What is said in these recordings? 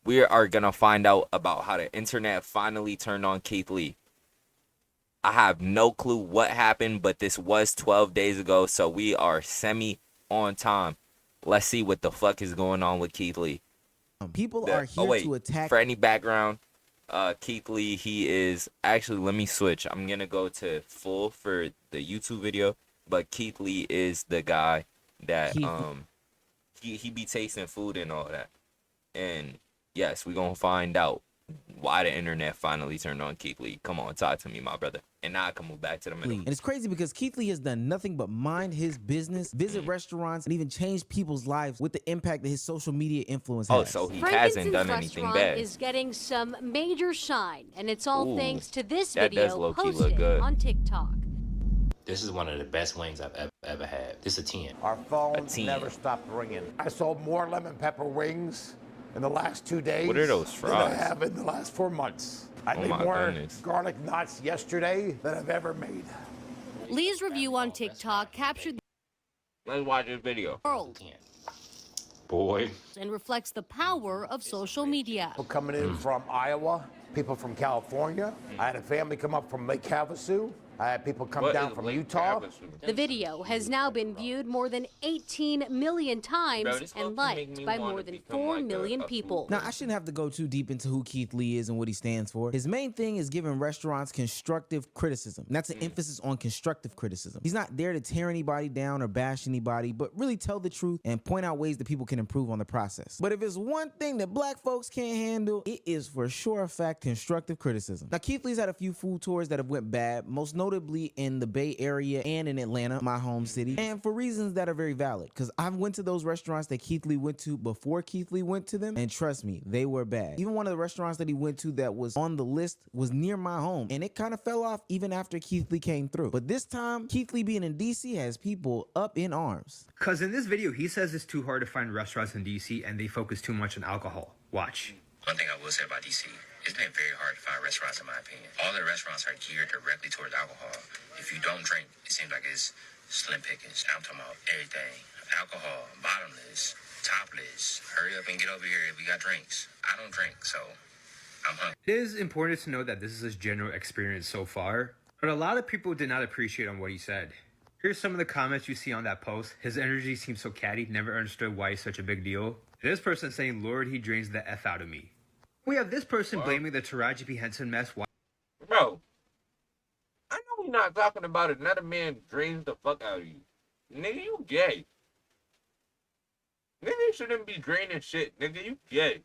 we are gonna find out about how the internet finally turned on Keith Lee. I have no clue what happened, but this was 12 days ago, so we are semi on time. Let's see what the fuck is going on with Keith Lee. People are here to attack. For any background, Keith Lee, he is actually, let me switch. I'm gonna go to full for the YouTube video, but Keith Lee is the guy that he be tasting food and all that. And yes, we're gonna find out why the internet finally turned on Keith Lee. Come on, talk to me, my brother. And now I can move back to the middle. And it's crazy because Keith Lee has done nothing but mind his business, visit restaurants, and even change people's lives with the impact that his social media influence has. Oh, so he hasn't done anything bad. Is getting some major shine, and it's all thanks to this that does video low-key look posted good. on TikTok. This is one of the best wings I've ever had. This is a 10. Our phones 10. never stopped ringing. I sold more lemon pepper wings in the last 2 days What are those than I fries? have in the last 4 months. I Oh made my more goodness. garlic knots yesterday than I've ever made. Lee's review on TikTok captured Let's watch this video. the world 10. Boy. and reflects the power of social media. People coming in from Iowa, people from California. I had a family come up from Lake Havasu. I had people come down from Utah. The video has now been viewed more than 18 million times and liked by more than 4 million people. Now, I shouldn't have to go too deep into who Keith Lee is and what he stands for. His main thing is giving restaurants constructive criticism. And that's an emphasis on constructive criticism. He's not there to tear anybody down or bash anybody, but really tell the truth and point out ways that people can improve on the process. But if it's one thing that black folks can't handle, it is for sure a fact constructive criticism. Now, Keith Lee's had a few food tours that have went bad, most notably in the Bay Area and in Atlanta, my home city, and for reasons that are very valid, because I've went to those restaurants that Keith Lee went to before Keith Lee went to them, and trust me, they were bad. Even one of the restaurants that he went to that was on the list was near my home, and it kind of fell off even after Keith Lee came through. But this time, Keith Lee being in DC has people up in arms. Because in this video, he says it's too hard to find restaurants in DC and they focus too much on alcohol. Watch. One thing I will say about DC, it's been very hard to find restaurants in my opinion. All the restaurants are geared directly towards alcohol. If you don't drink, it seems like it's slim pickings. I'm talking about everything. Alcohol, bottomless, topless. Hurry up and get over here if we got drinks. I don't drink, so I'm hungry. It is important to note that this is his general experience so far, but a lot of people did not appreciate on what he said. Here's some of the comments you see on that post. His energy seems so catty, never understood why he's such a big deal. This person saying, Lord, he drains the F out of me. We have this person blaming the Taraji P. Henson mess. Bro, I know we're not talking about another man drains the fuck out of you. Nigga, you gay. Nigga shouldn't be draining shit. Nigga, you gay.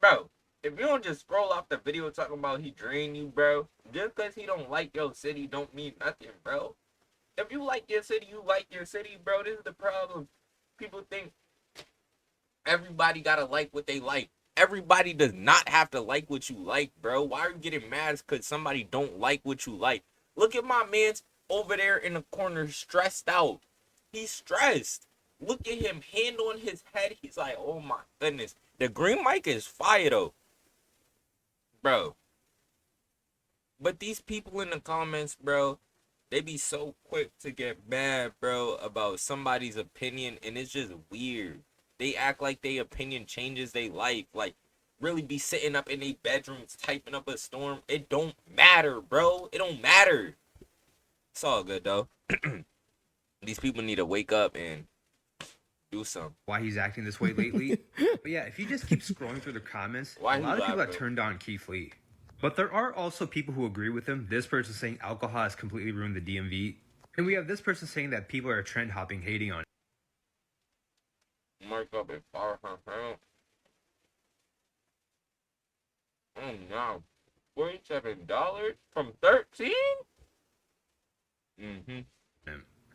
Bro, if you don't just scroll off the video talking about he drained you, bro, just because he don't like your city don't mean nothing, bro. If you like your city, you like your city, bro. This is the problem. People think everybody gotta like what they like. Everybody does not have to like what you like, bro. Why are you getting mad because somebody don't like what you like? Look at my man's over there in the corner stressed out. He's stressed. Look at him, hand on his head. He's like, oh my goodness. The green mic is fire though. Bro. But these people in the comments, bro, they be so quick to get mad, bro, about somebody's opinion, and it's just weird. They act like their opinion changes their life. Like, really be sitting up in their bedrooms typing up a storm. It don't matter, bro. It don't matter. It's all good, though. These people need to wake up and do something. Why he's acting this way lately. But yeah, if you just keep scrolling through the comments, Why a lot of people laugh, have bro? turned on Keith Lee. But there are also people who agree with him. This person saying alcohol has completely ruined the DMV. And we have this person saying that people are trend hopping, hating on it. Mark up at 500. Oh no. $47 from 13? Mm-hmm.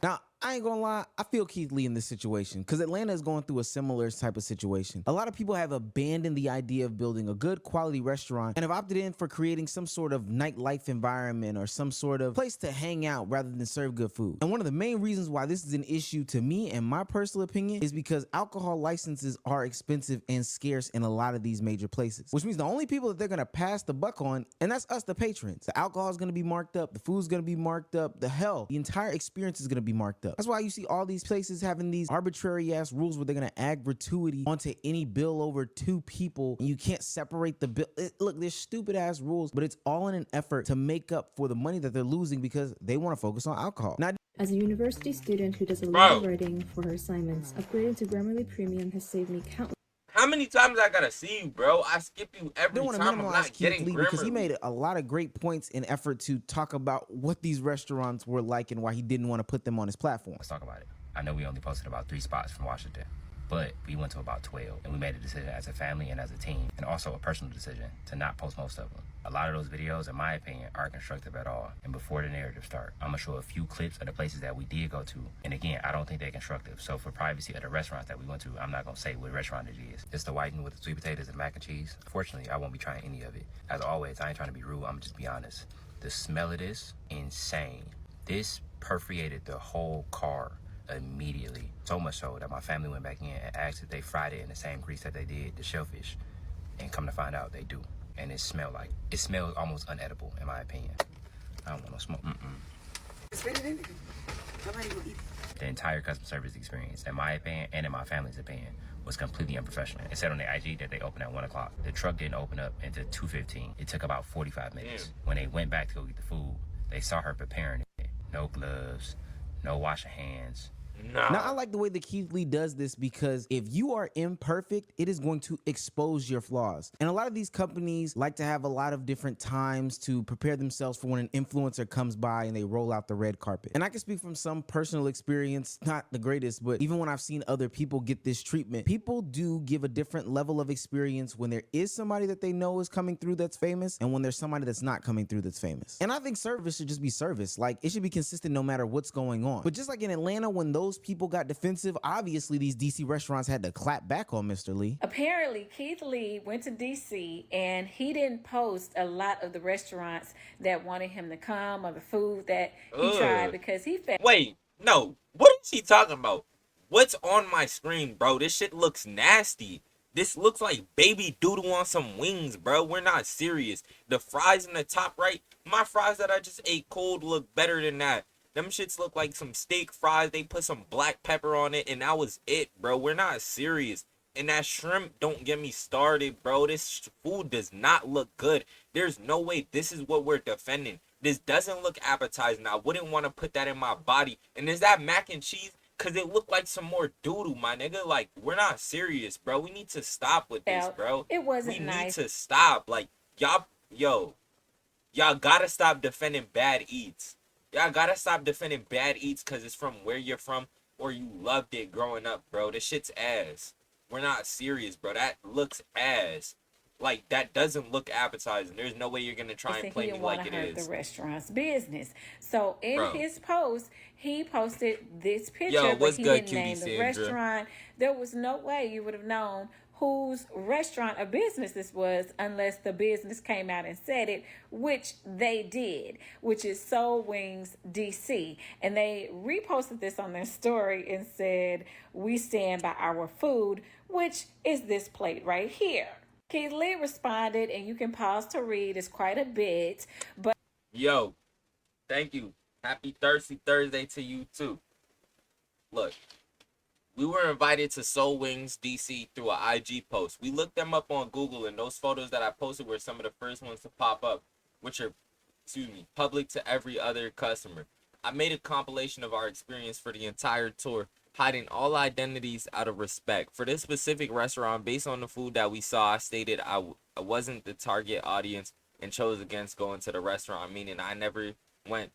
Now, I ain't gonna lie, I feel Keith Lee in this situation because Atlanta is going through a similar type of situation. A lot of people have abandoned the idea of building a good quality restaurant and have opted in for creating some sort of nightlife environment or some sort of place to hang out rather than serve good food. And one of the main reasons why this is an issue to me and my personal opinion is because alcohol licenses are expensive and scarce in a lot of these major places, which means the only people that they're gonna pass the buck on, and that's us, the patrons. The alcohol is gonna be marked up, the food's gonna be marked up, the entire experience is gonna be marked up. stuff. That's why you see all these places having these arbitrary ass rules where they're gonna add gratuity onto any bill over 2 people, and you can't separate the bill. Look, there's stupid ass rules, but it's all in an effort to make up for the money that they're losing because they want to focus on alcohol. Now, as a university student who does a lot of writing for her assignments, upgrading to Grammarly Premium has saved me countless. How many times I gotta see you, bro? I skip you every time. I'm not Keith getting Lee Grammarly. because he made a lot of great points in effort to talk about what these restaurants were like and why he didn't want to put them on his platform. Let's talk about it. I know we only posted about 3 spots from Washington, but we went to about 12, and we made a decision as a family and as a team, and also a personal decision to not post most of them. A lot of those videos, in my opinion, aren't constructive at all. And before the narrative start, I'm gonna show a few clips of the places that we did go to. And again, I don't think they're constructive. So for privacy of the restaurants that we went to, I'm not gonna say what restaurant it is. It's the whiting with the sweet potatoes and mac and cheese. Unfortunately, I won't be trying any of it. As always, I ain't trying to be rude, I'm just be honest. The smell of this, insane. This perforated the whole car immediately. So much so that my family went back in and asked if they fried it in the same grease that they did the shellfish. And come to find out, they do. And it smells almost unedible, in my opinion. I don't want no smoke. The entire customer service experience, in my opinion and in my family's opinion, was completely unprofessional. It said on the IG that they opened at 1 o'clock. The truck didn't open up until 2:15. It took about 45 minutes. When they went back to go get the food, they saw her preparing it. No gloves, no washing hands. No. Now, I like the way that Keith Lee does this because if you are imperfect, it is going to expose your flaws. And a lot of these companies like to have a lot of different times to prepare themselves for when an influencer comes by and they roll out the red carpet. And I can speak from some personal experience, not the greatest, but even when I've seen other people get this treatment, people do give a different level of experience when there is somebody that they know is coming through that's famous and when there's somebody that's not coming through that's famous. And I think service should just be service. Like, it should be consistent no matter what's going on. But just like in Atlanta, when those people got defensive, obviously these DC restaurants had to clap back on Mr. Lee. Apparently, Keith Lee went to DC and he didn't post a lot of the restaurants that wanted him to come or the food that he tried because he felt. Wait, no. What is he talking about? What's on my screen, bro? This shit looks nasty. This looks like baby doodle on some wings, bro. We're not serious. The fries in the top right, my fries that I just ate cold look better than that. Them shits look like some steak fries. They put some black pepper on it, and that was it, bro. We're not serious. And that shrimp, don't get me started, bro. This food does not look good. There's no way this is what we're defending. This doesn't look appetizing. I wouldn't want to put that in my body. And is that mac and cheese? Because it looked like some more doodle, my nigga. Like, we're not serious, bro. We need to stop with this, bro. It wasn't nice. We need to stop. Like, y'all gotta stop defending bad eats. Y'all gotta stop defending bad eats because it's from where you're from or you loved it growing up, bro. This shit's ass. We're not serious, bro. That looks ass. Like, that doesn't look appetizing. There's no way you're gonna try and play me like it is. The restaurant's business. So in his post, he posted this picture, but he didn't name the restaurant. There was no way you would have known whose restaurant or business this was unless the business came out and said it, which they did, which is Soul Wings DC. And they reposted this on their story and said, "We stand by our food," which is this plate right here. Keith Lee responded, and you can pause to read. It's quite a bit, but yo, thank you. Happy Thirsty Thursday to you too. Look, we were invited to Soul Wings DC through an IG post. We looked them up on Google, and those photos that I posted were some of the first ones to pop up, which are, public to every other customer. I made a compilation of our experience for the entire tour, hiding all identities out of respect. For this specific restaurant, based on the food that we saw, I stated I wasn't the target audience and chose against going to the restaurant, meaning I never went,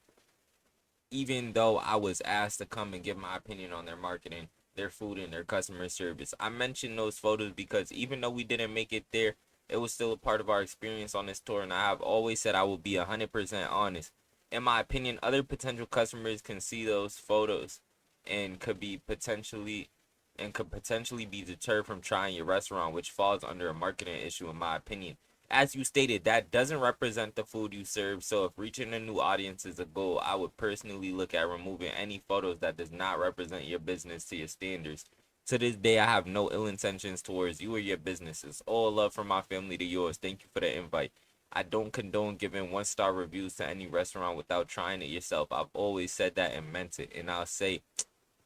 even though I was asked to come and give my opinion on their marketing, their food, and their customer service. I mentioned those photos because even though we didn't make it there, it was still a part of our experience on this tour, and I have always said I will be 100% honest. In my opinion, other potential customers can see those photos and could potentially be deterred from trying your restaurant, which falls under a marketing issue in my opinion. As you stated, that doesn't represent the food you serve, so if reaching a new audience is a goal, I would personally look at removing any photos that does not represent your business to your standards. To this day, I have no ill intentions towards you or your businesses. All love from my family to yours. Thank you for the invite. I don't condone giving 1-star reviews to any restaurant without trying it yourself. I've always said that and meant it. And I'll say,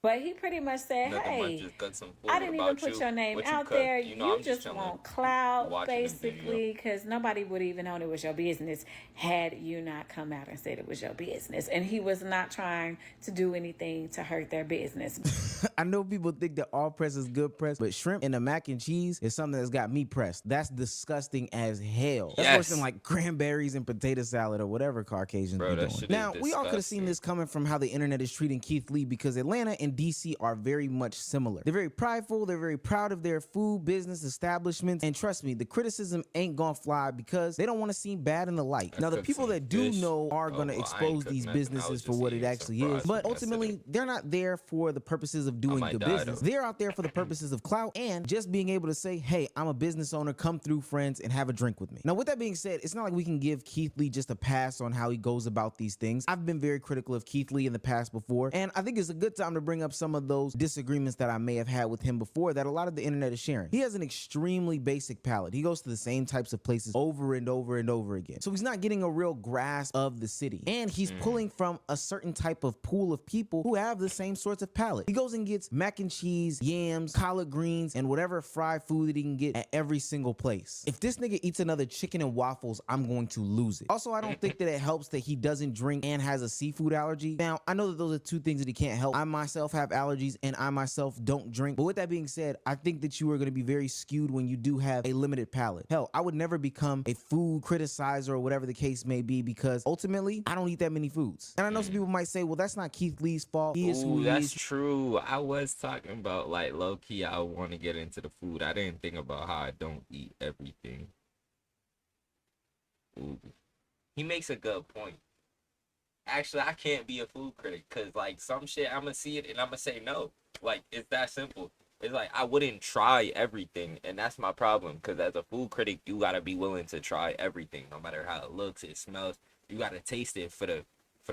but he pretty much said, hey, I didn't even put your name out there. You just want clout, basically, because nobody would even know it was your business had you not come out and said it was your business. And he was not trying to do anything to hurt their business. I know people think that all press is good press, but shrimp in a mac and cheese is something that's got me pressed. That's disgusting as hell. That's worse than like cranberries and potato salad or whatever Caucasians be doing. Now, we all could have seen this coming from how the internet is treating Keith Lee, because Atlanta and DC are very much similar. They're very prideful, they're very proud of their food business establishments, and trust me, the criticism ain't gonna fly because they don't want to seem bad in the light. Now, the people that do know are gonna expose these businesses for what it actually is, but ultimately, they're not there for the purposes of doing the business. They're out there for the purposes of clout and just being able to say, hey, I'm a business owner, come through, friends, and have a drink with me. Now, with that being said, it's not like we can give Keith Lee just a pass on how he goes about these things. I've been very critical of Keith Lee in the past before, and I think it's a good time to bring up some of those disagreements that I may have had with him before that a lot of the internet is sharing. He has an extremely basic palate. He goes to the same types of places over and over and over again. So he's not getting a real grasp of the city. And he's pulling from a certain type of pool of people who have the same sorts of palate. He goes and gets mac and cheese, yams, collard greens, and whatever fried food that he can get at every single place. If this nigga eats another chicken and waffles, I'm going to lose it. Also, I don't think that it helps that he doesn't drink and has a seafood allergy. Now, I know that those are two things that he can't help. I myself have allergies and I myself don't drink. But with that being said, I think that you are going to be very skewed when you do have a limited palate. Hell, I would never become a food criticizer or whatever the case may be, because ultimately, I don't eat that many foods. And I know some people might say, well, that's not Keith Lee's fault. He is who he is. That's true. I was talking about, like, low-key, I want to get into the food. I didn't think about how I don't eat everything. Ooh. He makes a good point. Actually, I can't be a food critic because, like, some shit, I'm going to see it and I'm going to say no. Like, it's that simple. It's like, I wouldn't try everything, and that's my problem, because as a food critic, you got to be willing to try everything, no matter how it looks, it smells. You got to taste it for the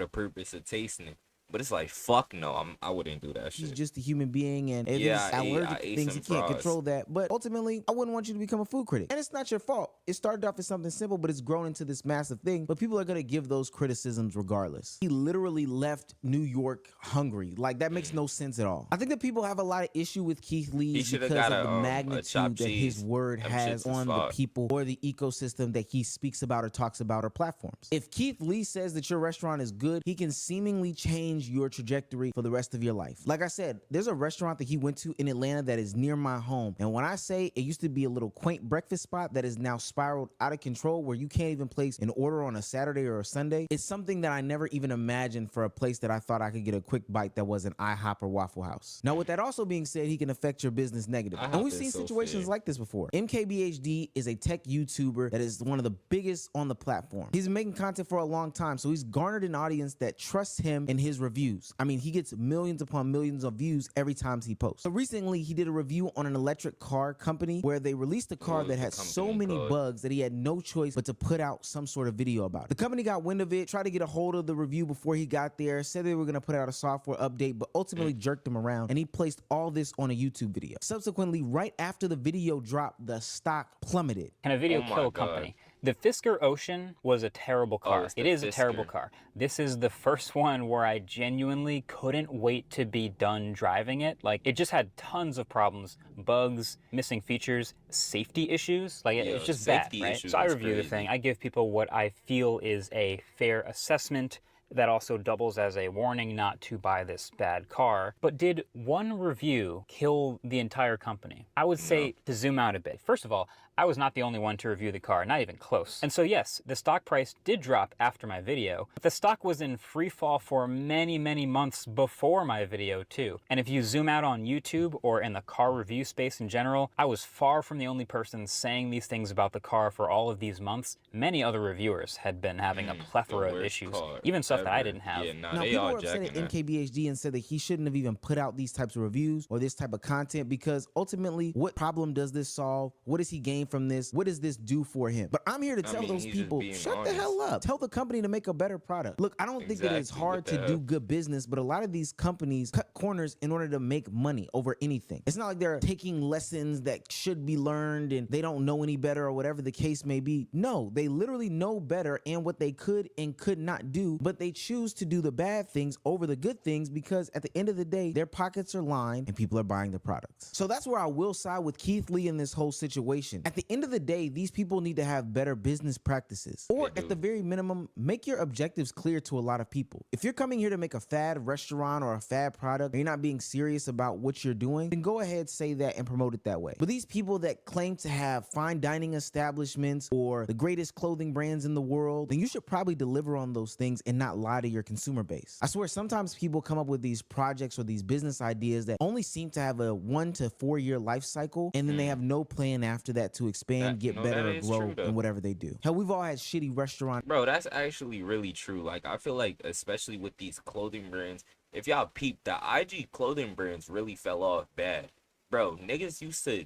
purpose of tasting it. But it's like, fuck no, I wouldn't do that shit. He's just a human being, and if he's allergic to things, he can't control that. But ultimately, I wouldn't want you to become a food critic. And it's not your fault. It started off as something simple, but it's grown into this massive thing. But people are going to give those criticisms regardless. He literally left New York hungry. Like, that makes no sense at all. I think that people have a lot of issue with Keith Lee because of the magnitude that his word has on the people or the ecosystem that he speaks about or talks about or platforms. If Keith Lee says that your restaurant is good, he can seemingly change your trajectory for the rest of your life. Like I said, there's a restaurant that he went to in Atlanta that is near my home. And when I say it used to be a little quaint breakfast spot that is now spiraled out of control where you can't even place an order on a Saturday or a Sunday, it's something that I never even imagined for a place that I thought I could get a quick bite that wasn't IHOP or Waffle House. Now, with that also being said, he can affect your business negatively. And we've seen situations like this before. MKBHD is a tech YouTuber that is one of the biggest on the platform. He's been making content for a long time, so he's garnered an audience that trusts him and his reviews. I mean, he gets millions upon millions of views every time he posts. So recently, he did a review on an electric car company where they released a car that had so many bugs that he had no choice but to put out some sort of video about it. The company got wind of it, tried to get a hold of the review before he got there, said they were going to put out a software update, but ultimately jerked him around, and he placed all this on a YouTube video. Subsequently, right after the video dropped, the stock plummeted. Can a video kill a company? The Fisker Ocean was a terrible car. It is a terrible car. This is the first one where I genuinely couldn't wait to be done driving it. Like, it just had tons of problems, bugs, missing features, safety issues. Like, it's just bad, right? So I review the thing. I give people what I feel is a fair assessment that also doubles as a warning not to buy this bad car. But did one review kill the entire company? I would say to zoom out a bit. First of all, I was not the only one to review the car, not even close. And so yes, the stock price did drop after my video, but the stock was in free fall for many, many months before my video too. And if you zoom out on YouTube or in the car review space in general, I was far from the only person saying these things about the car for all of these months. Many other reviewers had been having a plethora of issues. Even so, stuff that I didn't have. Yeah, nah, Now, they people all were upset at jacking that. NKBHD and said that he shouldn't have even put out these types of reviews or this type of content because ultimately, what problem does this solve? What does he gain from this? What does this do for him? But I'm here to tell those he's just people, being shut honest. the hell up. Tell the company to make a better product. Look, I don't think that it's Exactly, hard what to the do hell? good business, but a lot of these companies cut corners in order to make money over anything. It's not like they're taking lessons that should be learned and they don't know any better or whatever the case may be. No, they literally know better and what they could and could not do, but they choose to do the bad things over the good things because at the end of the day, their pockets are lined and people are buying their products. So that's where I will side with Keith Lee in this whole situation. At the end of the day, these people need to have better business practices, or at the very minimum, make your objectives clear to a lot of people. If you're coming here to make a fad restaurant or a fad product, and you're not being serious about what you're doing, then go ahead, say that and promote it that way. But these people that claim to have fine dining establishments or the greatest clothing brands in the world, then you should probably deliver on those things and not lie to your consumer base. I swear, sometimes people come up with these projects or these business ideas that only seem to have a 1 to 4 year life cycle, and then they have no plan after that to expand, get better, or grow in whatever they do. Hell, we've all had shitty restaurants. Bro, that's actually really true. Like, I feel like, especially with these clothing brands, if y'all peep, the IG clothing brands really fell off bad. Bro, niggas used to,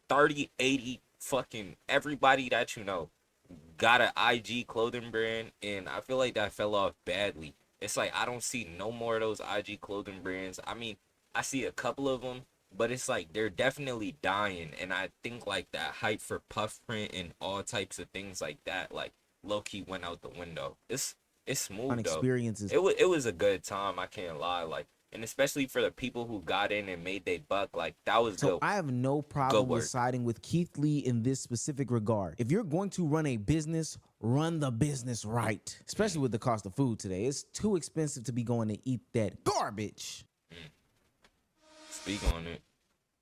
30, 80, fucking everybody that you know got an IG clothing brand, and I feel like that fell off badly. It's like, I don't see no more of those IG clothing brands. I mean, I see a couple of them, but it's like they're definitely dying, and I think like that hype for puff print and all types of things like that, like low-key went out the window. It's smooth though. Experiences. It was a good time, I can't lie. Like, and especially for the people who got in and made they buck, like that was So good. I have no problem with siding with Keith Lee in this specific regard. If you're going to run a business, run the business right. Especially with the cost of food today. It's too expensive to be going to eat that garbage. Speak on it.